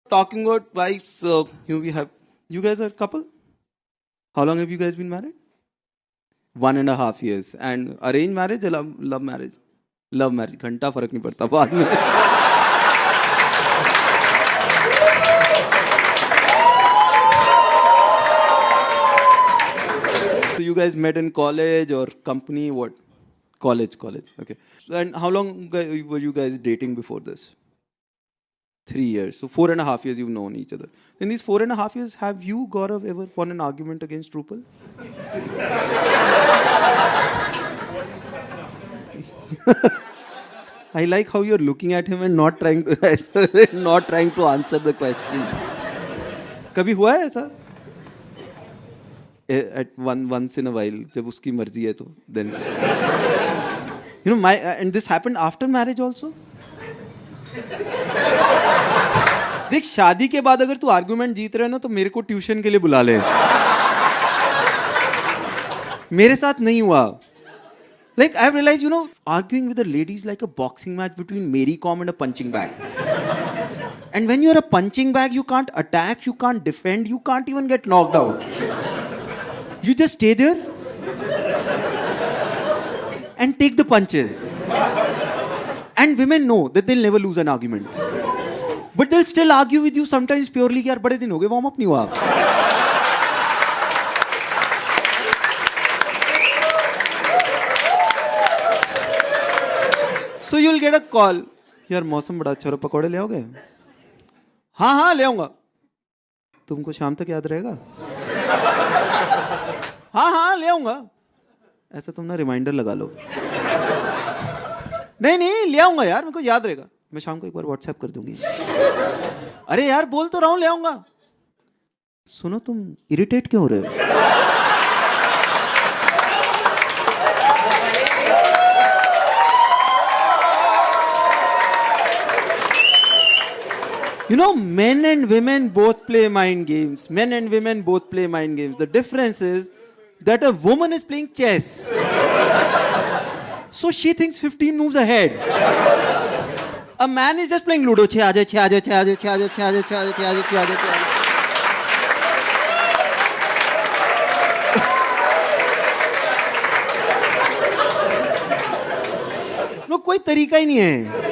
Talking about wives, you guys are a couple? How long have you guys been married? 1.5 years. And arranged marriage or love marriage? Love marriage. घंटा फर्क नहीं पड़ता बाद में. So you guys met in college or company? What? College. Okay. And how long were you guys dating before this? 3 years. So 4.5 years you've known each other. In these 4.5 years, have you, Gaurav, ever won an argument against Rupal? I like how you're looking at him and not trying to answer the question. कभी हुआ है ऐसा? At once in a while, जब उसकी मर्जी है तो then. And this happened after marriage also? देख, शादी के बाद अगर तू आर्गुमेंट जीत रहे ना तो मेरे को ट्यूशन के लिए बुला ले. मेरे साथ नहीं हुआ. Like I've realized, arguing with a lady is like a boxing match between Mary Kom and a punching bag. And when you're a punching bag, you can't attack, you can't defend, you can't even get knocked out. You just stay there and take the punches. And women know that they'll never lose an argument. But they'll still argue with you sometimes purely कि यार बड़े दिन हो गए warm up नहीं हुआ. So you'll get a call. यार मौसम बड़ा अच्छा हो रहा, पकौड़े ले आओगे? हाँ ले आऊंगा. तुमको शाम तक याद रहेगा? हाँ ले आऊंगा. ऐसा तुम ना रिमाइंडर लगा लो. नहीं ले आऊंगा यार, मेरे को याद रहेगा. मैं शाम को एक बार व्हाट्सएप कर दूंगी. अरे यार बोल तो रहा हूं ले आऊंगा. सुनो, तुम इरिटेट क्यों हो रहे हो? Men and women both play mind games. The difference is that a woman is playing chess. So she thinks 15 moves ahead. A man is just playing Ludo. 6 आ जाए. No, कोई तरीका ही नहीं है.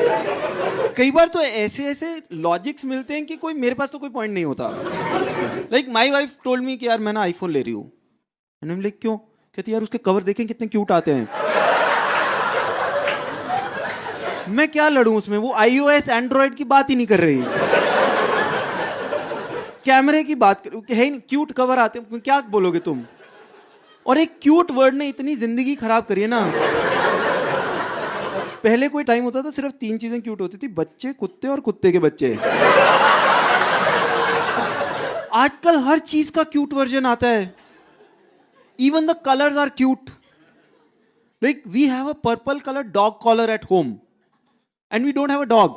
कई बार तो ऐसे लॉजिक्स मिलते हैं कि मेरे पास तो कोई पॉइंट नहीं होता. Like my wife told me कि यार मैं ना आईफोन ले रही हूँ. And I'm like क्यों? कहती यार उसके कवर देखें कितने क्यूट आते हैं. मैं क्या लड़ूं उसमें? वो iOS एंड्रॉइड की बात ही नहीं कर रही. कैमरे की बात कर है. क्यूट कवर आते हैं, क्या बोलोगे तुम? और एक क्यूट वर्ड ने इतनी जिंदगी खराब करी है ना. पहले कोई टाइम होता था सिर्फ 3 चीजें क्यूट होती थी: बच्चे, कुत्ते और कुत्ते के बच्चे. आजकल हर चीज का क्यूट वर्जन आता है. Even the colors are cute. Like we have a purple colored dog collar at home. And we don't have a dog.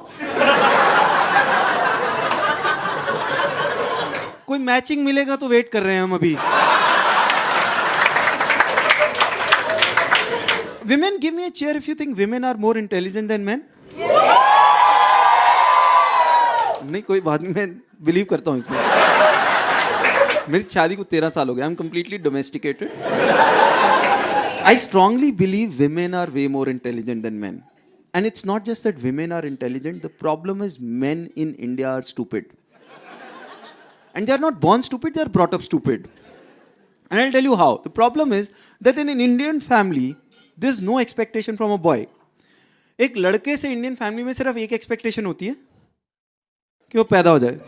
कोई मैचिंग मिलेगा तो वेट कर रहे हैं हम अभी. Women, give me a cheer if you think women are more intelligent than men. नहीं, कोई बात नहीं, मैं बिलीव करता हूँ इसमें. मेरी शादी को 13 साल हो गए. I'm completely domesticated. I strongly believe women are way more intelligent than men. And it's not just that women are intelligent. The problem is men in India are stupid. And they are not born stupid, they are brought up stupid. And I'll tell you how. The problem is that in an Indian family, there's no expectation from a boy. एक लड़के से Indian family में सिर्फ एक expectation होती है कि वो पैदा हो जाए.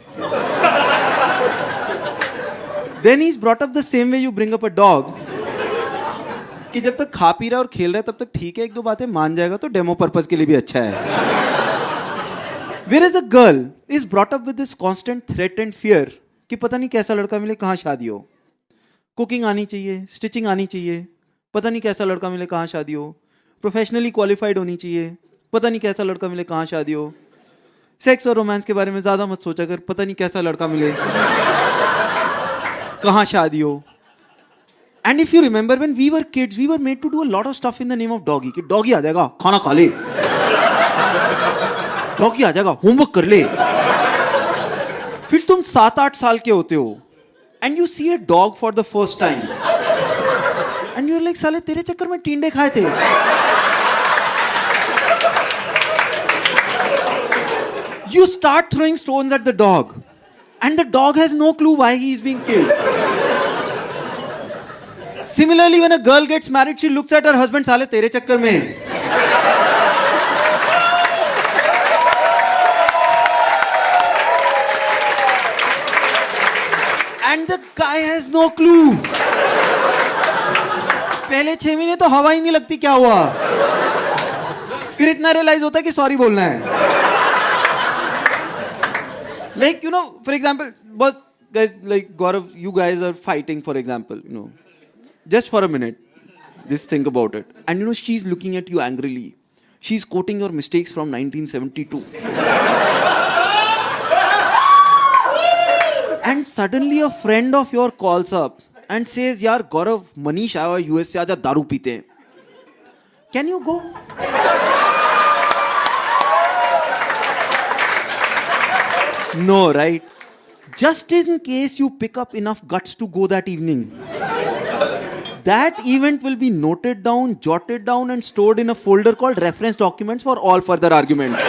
Then he's brought up the same way you bring up a dog. कि जब तक खा पी रहा है और खेल रहा है तब तक ठीक है, 1-2 बातें मान जाएगा तो डेमो पर्पस के लिए भी अच्छा है. Whereas a girl is brought up with this constant threat and fear कि पता नहीं कैसा लड़का मिले, कहाँ शादी हो. कुकिंग आनी चाहिए, स्टिचिंग आनी चाहिए, पता नहीं कैसा लड़का मिले, कहाँ शादी हो. प्रोफेशनली क्वालिफाइड होनी चाहिए, पता नहीं कैसा लड़का मिले, कहाँ शादी हो. सेक्स और रोमांस के बारे में ज्यादा मत सोचा कर, पता नहीं कैसा लड़का मिले, कहाँ शादी हो. And if you remember, when we were kids, we were made to do a lot of stuff in the name of doggy. कि doggy आ जाएगा, खाना खा ले. doggy आ जाएगा, होमवर्क कर ले. तुम 7-8 साल के होते हो and you see a dog for the first time and you are like साले तेरे चक्कर में टींडे खाए थे. You start throwing stones at the dog and the dog has no clue why he is being killed. Similarly, when a girl gets married, she looks at her husband, साले तेरे चक्कर में. And the guy has no clue. पहले 6 महीने तो हवा ही नहीं लगती क्या हुआ. फिर इतना रियलाइज होता है कि सॉरी बोलना है. Like, you know, for example, but guys, like Gaurav, you guys are fighting, for example, you know, just for a minute, just think about it. And you know, she's looking at you angrily. She's quoting your mistakes from 1972. And suddenly a friend of yours calls up and says, यार Gaurav, Manish आया हुआ US से, आजा दारू पीते हैं. Can you go? No, right? Just in case you pick up enough guts to go that evening. That event will be noted down, jotted down and stored in a folder called reference documents for all further arguments.